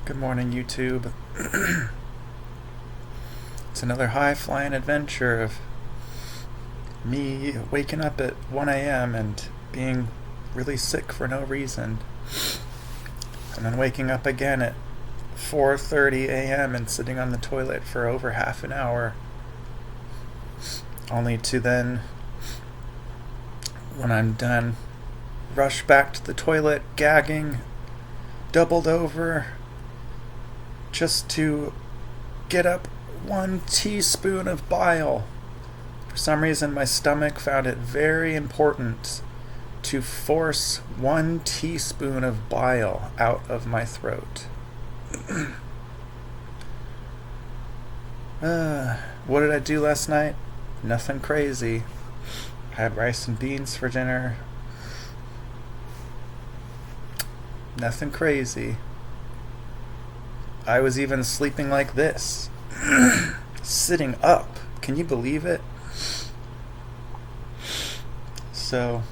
Good morning, YouTube. It's another high-flying adventure of me waking up at 1 a.m. and being really sick for no reason. And then waking up again at 4:30 a.m. and sitting on the toilet for over half an hour. Only to then, when I'm done, rush back to the toilet, gagging, doubled over, just to get up 1 teaspoon of bile. For some reason, my stomach found it very important to force 1 teaspoon of bile out of my throat. What did I do last night? Nothing crazy. I had rice and beans for dinner. Nothing crazy. I was even sleeping like this. Sitting up. Can you believe it? So,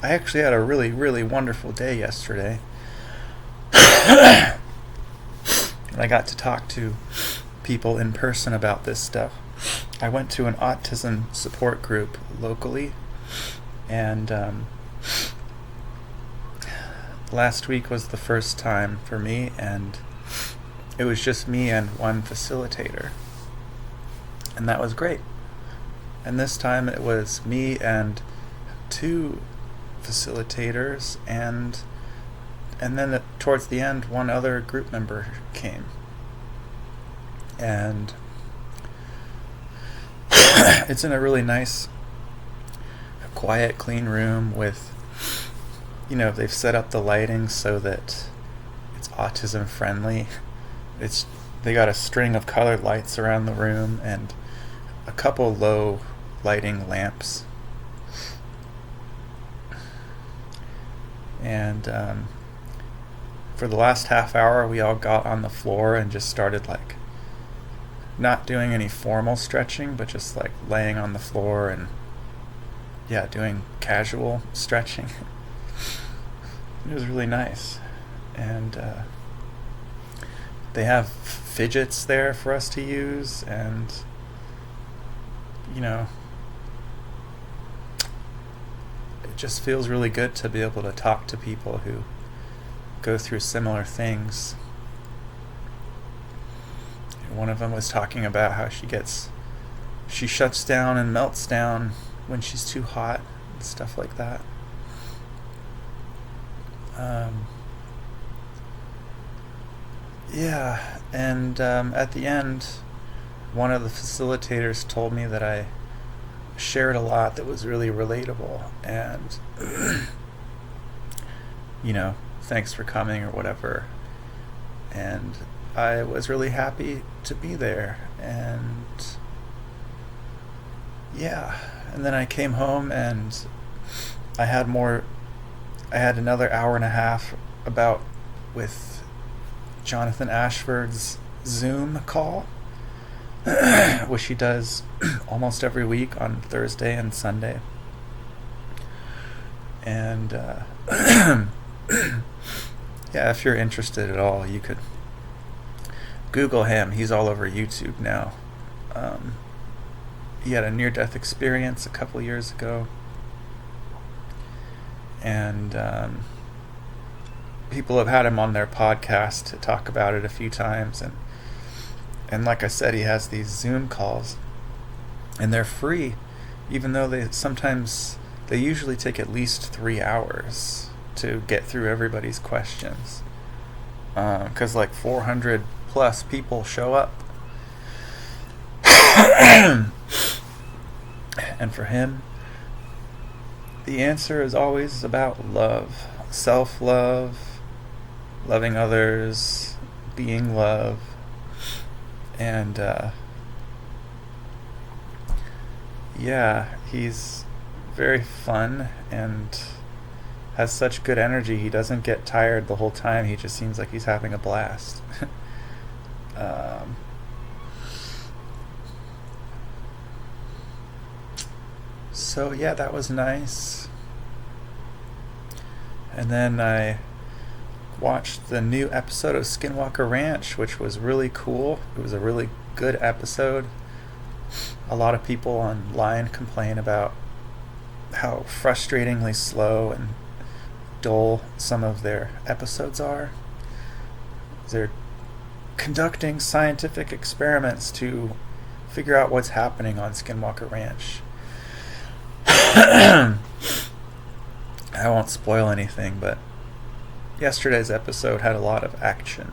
I actually had a really, really wonderful day yesterday. And I got to talk to people in person about this stuff. I went to an autism support group locally, and last week was the first time for me, and it was just me and one facilitator, and that was great. And this time it was me and 2 facilitators, and then towards the end, one other group member came. And it's in a really nice, quiet, clean room with, they've set up the lighting so that it's autism friendly. They got a string of colored lights around the room and a couple low lighting lamps. And for the last half hour, we all got on the floor and just started not doing any formal stretching, but just laying on the floor and doing casual stretching. It was really nice. And they have fidgets there for us to use, and it just feels really good to be able to talk to people who go through similar things. One of them was talking about how she shuts down and melts down when she's too hot and stuff like that. And at the end, one of the facilitators told me that I shared a lot that was really relatable, and thanks for coming or whatever. And I was really happy to be there, and and then I came home and I had another hour and a half with Jonathan Ashford's Zoom call, which he does almost every week on Thursday and Sunday. And if you're interested at all, you could Google him. He's all over YouTube now. He had a near-death experience a couple years ago, and people have had him on their podcast to talk about it a few times, and like I said, he has these Zoom calls, and they're free, even though they usually take at least 3 hours to get through everybody's questions, because 400 plus people show up. And for him, the answer is always about love, self-love, loving others, being love. And he's very fun and has such good energy. He doesn't get tired the whole time. He just seems like he's having a blast. So that was nice. And then I watched the new episode of Skinwalker Ranch, which was really cool. It was a really good episode. A lot of people online complain about how frustratingly slow and dull some of their episodes are. They're conducting scientific experiments to figure out what's happening on Skinwalker Ranch. I won't spoil anything, but yesterday's episode had a lot of action.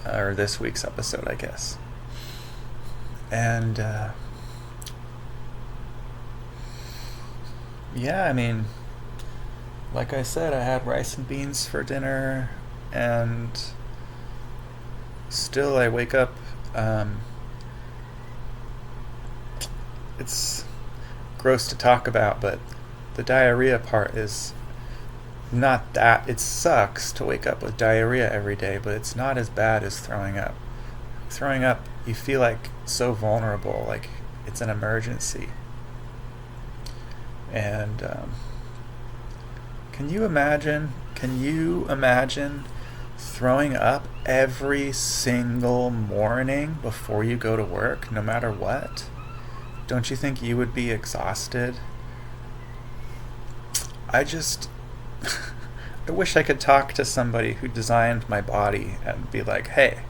Or this week's episode, I guess. And, yeah, I mean, like I said, I had rice and beans for dinner, and still I wake up, it's gross to talk about, but the diarrhea part is not that. It sucks to wake up with diarrhea every day, but it's not as bad as throwing up. Throwing up, you feel like so vulnerable, like it's an emergency. And can you imagine throwing up every single morning before you go to work, no matter what? Don't you think you would be exhausted? I wish I could talk to somebody who designed my body and be like, hey,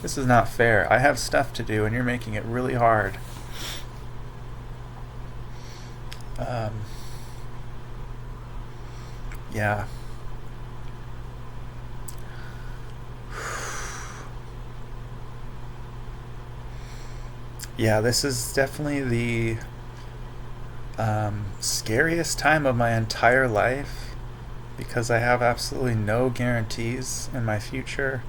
this is not fair. I have stuff to do and you're making it really hard. Yeah. Yeah, this is definitely the scariest time of my entire life because I have absolutely no guarantees in my future.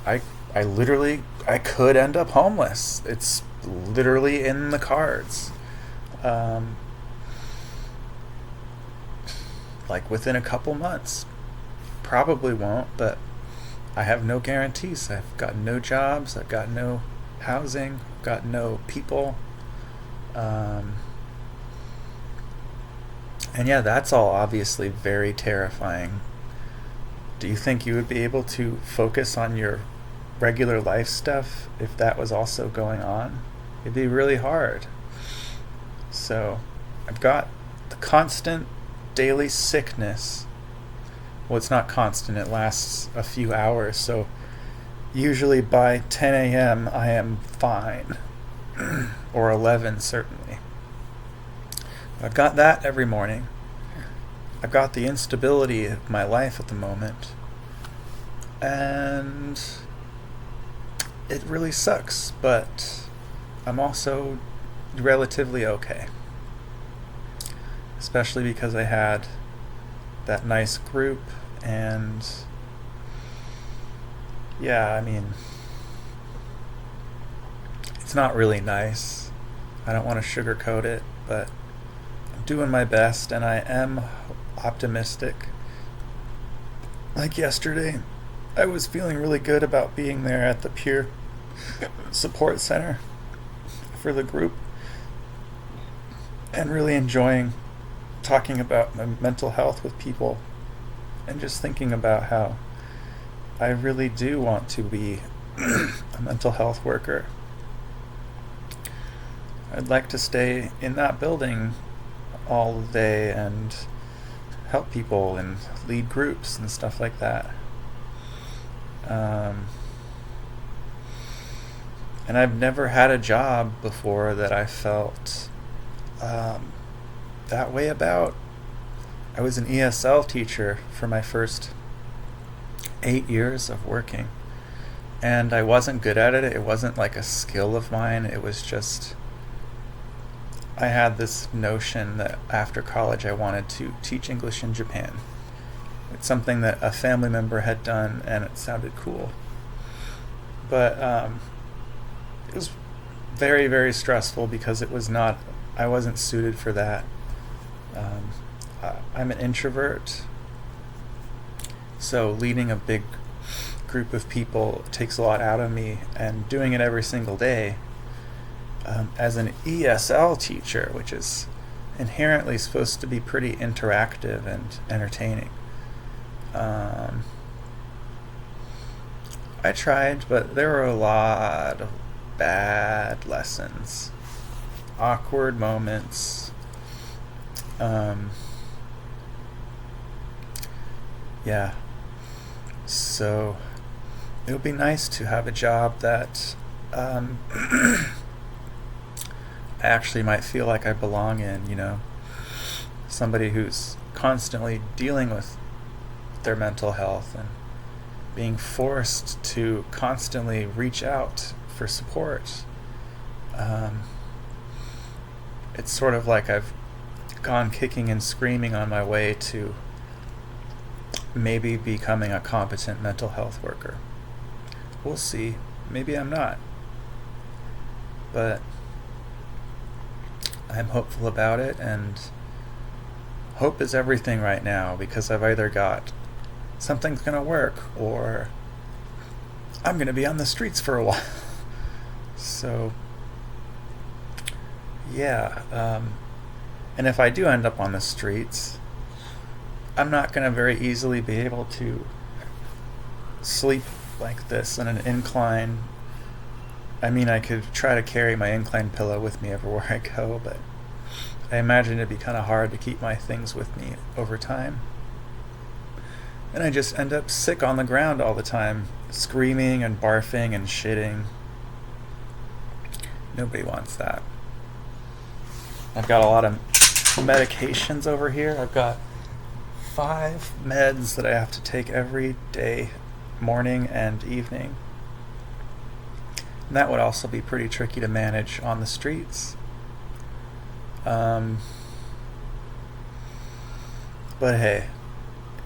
I could end up homeless. It's literally in the cards. Like within a couple months. Probably won't, but I have no guarantees. I've got no jobs. I've got no housing. I've got no people. And yeah, that's all obviously very terrifying. Do you think you would be able to focus on your regular life stuff if that was also going on? It'd be really hard. So I've got the constant daily sickness. Well, it's not constant, it lasts a few hours, so usually by 10 a.m. I am fine. Or 11 certainly. I've got that every morning. I've got the instability of my life at the moment. And it really sucks, but I'm also relatively okay. Especially because I had that nice group, and yeah, I mean, it's not really nice. I don't want to sugarcoat it, but I'm doing my best, and I am optimistic. Like yesterday, I was feeling really good about being there at the peer support center for the group and really enjoying talking about my mental health with people and just thinking about how I really do want to be a mental health worker. I'd like to stay in that building all day and help people and lead groups and stuff like that. And I've never had a job before that I felt that way about. I was an ESL teacher for my first 8 years of working, and I wasn't good at it. It wasn't like a skill of mine. It was just, I had this notion that after college I wanted to teach English in Japan. It's something that a family member had done, and it sounded cool. But it was very, very stressful because I wasn't suited for that. I'm an introvert, so leading a big group of people takes a lot out of me, and doing it every single day as an ESL teacher, which is inherently supposed to be pretty interactive and entertaining. I tried, but there were a lot of bad lessons, awkward moments. Um, yeah, so it would be nice to have a job that I actually might feel like I belong in, somebody who's constantly dealing with their mental health and being forced to constantly reach out for support. It's sort of like I've gone kicking and screaming on my way to maybe becoming a competent mental health worker. We'll see. Maybe I'm not. But I'm hopeful about it, and hope is everything right now, because I've either got something's going to work or I'm going to be on the streets for a while. So, yeah. And if I do end up on the streets, I'm not going to very easily be able to sleep like this in an incline. I mean, I could try to carry my incline pillow with me everywhere I go, but I imagine it'd be kind of hard to keep my things with me over time. And I just end up sick on the ground all the time, screaming and barfing and shitting. Nobody wants that. I've got a lot of medications over here. I've got 5 meds that I have to take every day, morning and evening. And that would also be pretty tricky to manage on the streets. But hey,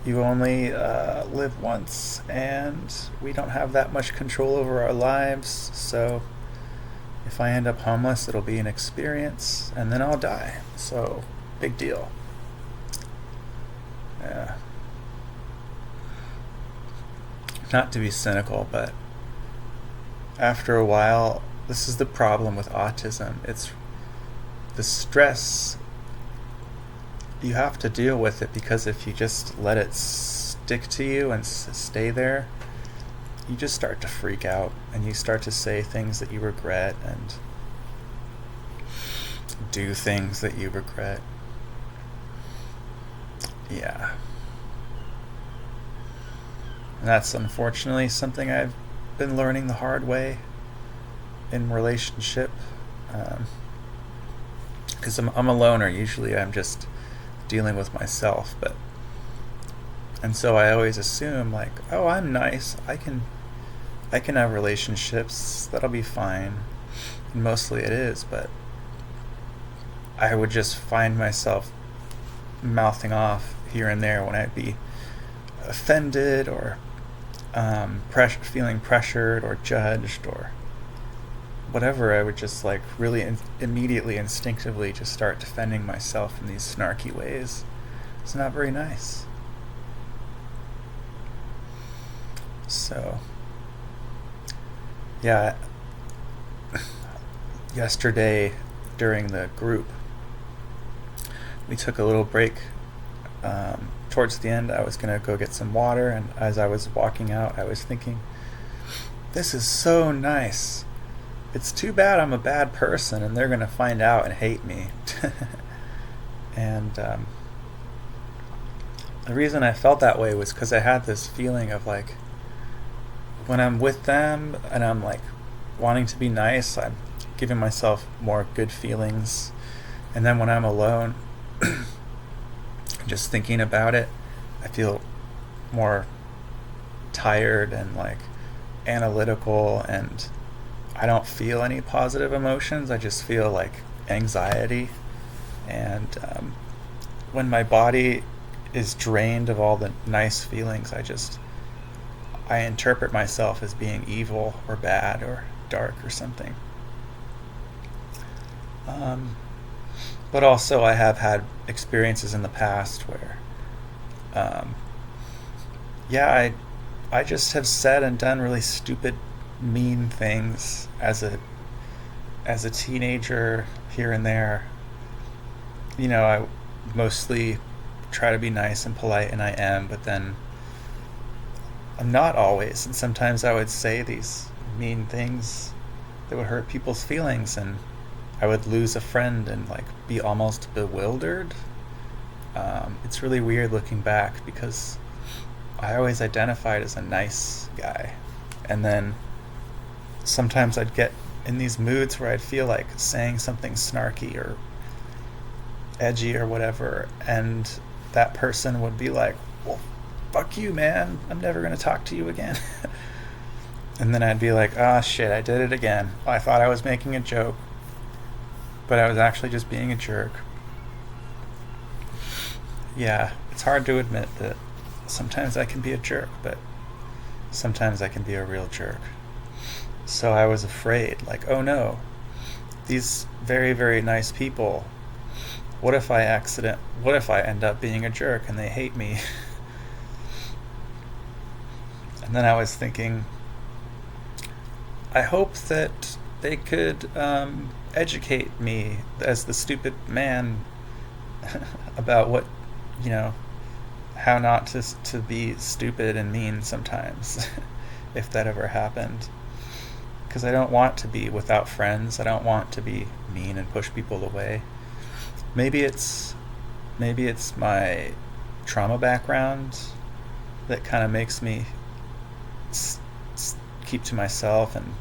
you only live once, and we don't have that much control over our lives, so if I end up homeless, it'll be an experience, and then I'll die. So, big deal. Yeah. Not to be cynical, but after a while, this is the problem with autism. It's the stress. You have to deal with it, because if you just let it stick to you and stay there, you just start to freak out, and you start to say things that you regret and do things that you regret. Yeah. And that's unfortunately something I've been learning the hard way in relationship. Because I'm a loner. Usually I'm just dealing with myself, and so I always assume, like, oh, I'm nice, I can have relationships, that'll be fine, and mostly it is, but I would just find myself mouthing off here and there when I'd be offended or feeling pressured or judged or whatever. I would just really immediately, instinctively just start defending myself in these snarky ways. It's not very nice. So, yeah, yesterday during the group, we took a little break. Towards the end, I was going to go get some water, and as I was walking out, I was thinking, this is so nice. It's too bad I'm a bad person and they're going to find out and hate me. And the reason I felt that way was because I had this feeling of, like, when I'm with them and I'm wanting to be nice, I'm giving myself more good feelings. And then when I'm alone, just thinking about it, I feel more tired and analytical, and I don't feel any positive emotions. I just feel anxiety. And when my body is drained of all the nice feelings, I interpret myself as being evil or bad or dark or something. But also I have had experiences in the past where I just have said and done really stupid, mean things as a teenager here and there, I mostly try to be nice and polite, and I am, but then I'm not always. And sometimes I would say these mean things that would hurt people's feelings, and I would lose a friend and like be almost bewildered. It's really weird looking back because I always identified as a nice guy. And then sometimes I'd get in these moods where I'd feel like saying something snarky or edgy or whatever, and that person would be like, well, fuck you, man. I'm never going to talk to you again. And then I'd be like, ah, shit, I did it again. I thought I was making a joke, but I was actually just being a jerk. Yeah, it's hard to admit that sometimes I can be a jerk, but sometimes I can be a real jerk. So I was afraid, like, oh no, these very, very nice people, what if I end up being a jerk and they hate me? And then I was thinking, I hope that they could educate me as the stupid man about what, how not to be stupid and mean sometimes, if that ever happened. Because I don't want to be without friends. I don't want to be mean and push people away. Maybe it's my trauma background that kind of makes me keep to myself and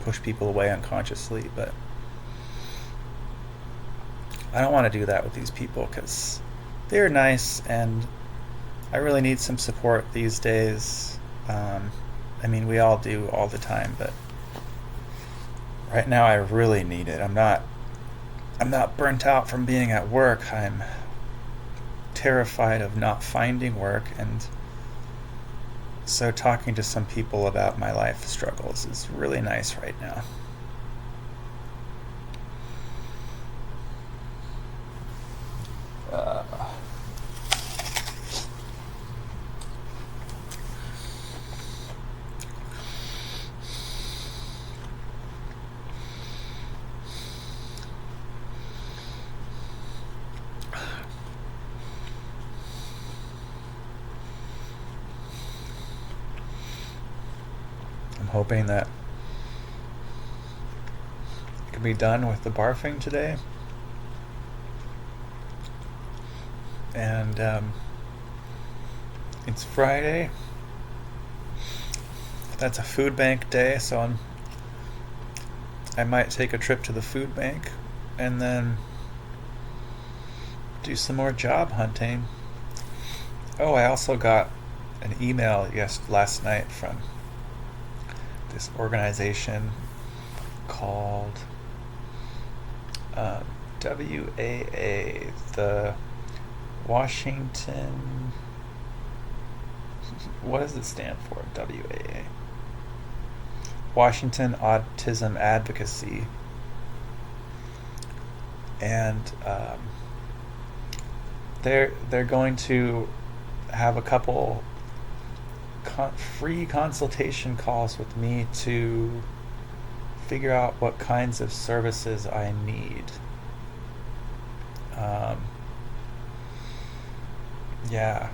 push people away unconsciously, but I don't want to do that with these people because they're nice and I really need some support these days. We all do all the time, but right now I really need it. I'm not burnt out from being at work. I'm terrified of not finding work, and so talking to some people about my life struggles is really nice right now. I'm hoping that I can be done with the barfing today. And it's Friday. That's a food bank day, so I might take a trip to the food bank and then do some more job hunting. Oh, I also got an email last night from this organization called WAA, the Washington. What does it stand for? WAA. Washington Autism Advocacy. And they're going to have a couple free consultation calls with me to figure out what kinds of services I need. Yeah.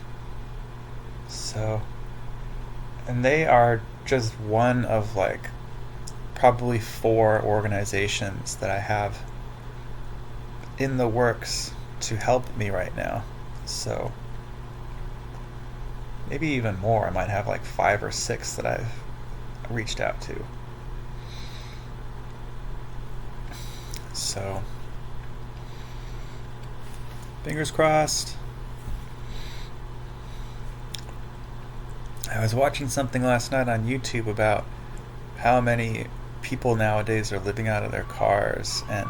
So, and they are just one of like probably 4 organizations that I have in the works to help me right now. So maybe even more. I might have like 5 or 6 that I've reached out to. So fingers crossed. I was watching something last night on YouTube about how many people nowadays are living out of their cars, and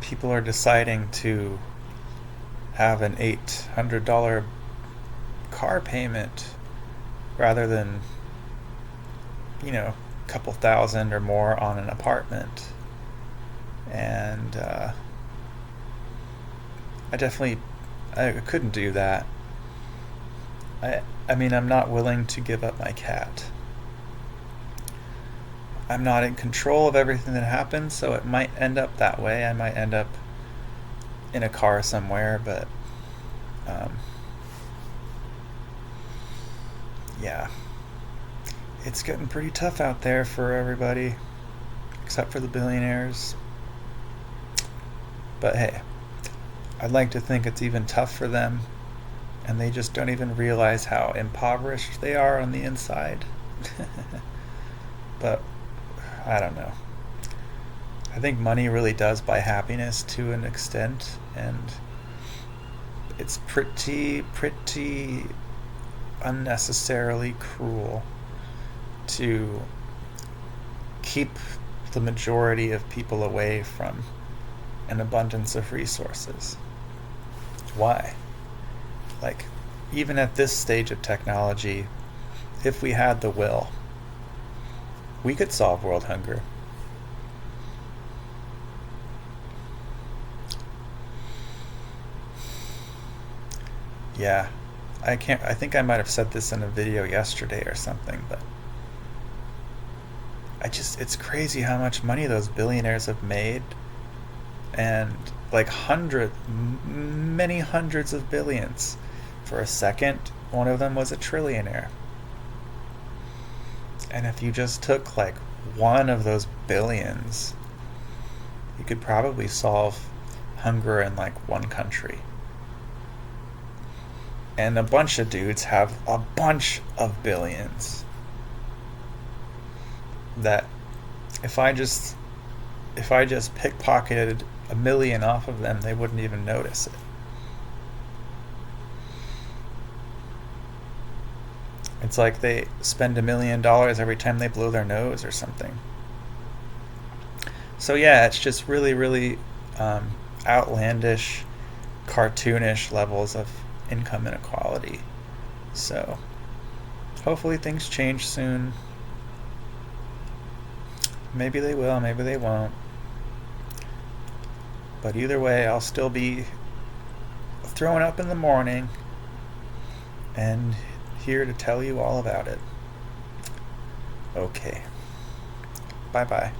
people are deciding to have an $800 car payment rather than, a couple thousand or more on an apartment. And I couldn't do that. I'm not willing to give up my cat. I'm not in control of everything that happens, so it might end up that way. I might end up in a car somewhere, but um, yeah, it's getting pretty tough out there for everybody, except for the billionaires. But hey, I'd like to think it's even tough for them, and they just don't even realize how impoverished they are on the inside. But I don't know. I think money really does buy happiness to an extent, and it's pretty unnecessarily cruel to keep the majority of people away from an abundance of resources. Why? Like, even at this stage of technology, if we had the will, we could solve world hunger. Yeah, I think I might have said this in a video yesterday or something, but it's crazy how much money those billionaires have made, and like many hundreds of billions. For a second, one of them was a trillionaire. And if you just took like one of those billions, you could probably solve hunger in like one country. And a bunch of dudes have a bunch of billions that if I just pickpocketed a million off of them, they wouldn't even notice it. It's like they spend $1 million every time they blow their nose or something. So yeah, it's just really outlandish, cartoonish levels of income inequality. So hopefully things change soon. Maybe they will, maybe they won't. But either way, I'll still be throwing up in the morning and here to tell you all about it. Okay. Bye bye.